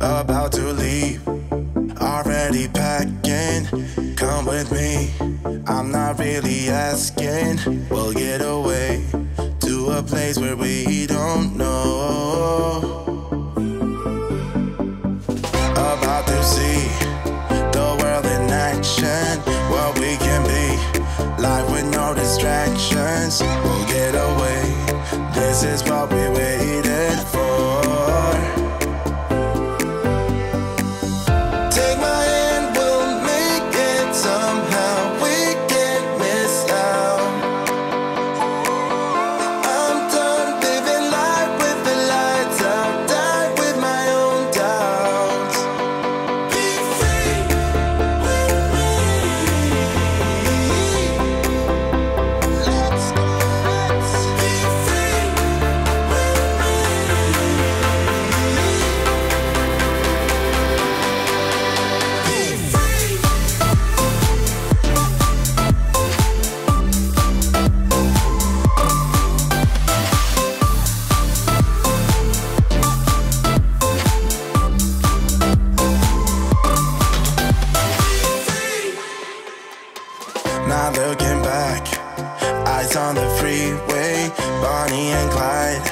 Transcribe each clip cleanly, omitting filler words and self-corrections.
about to leave, already packing. Come with me, I'm not really asking. We'll get away to a place where we don't know. About to see the world in action, what we can be, life with no distractions. We'll get away, this is what we waited for. Take my hand, we'll make it somehow. We can't miss out. I'm done living life with the lights out, die with my own doubts. Be free with me. Let's go, let's be free with me. Be free. Not looking back, eyes on the freeway, Bonnie and Clyde,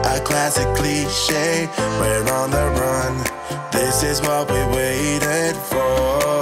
a classic cliche. We're on the run, this is what we waited for.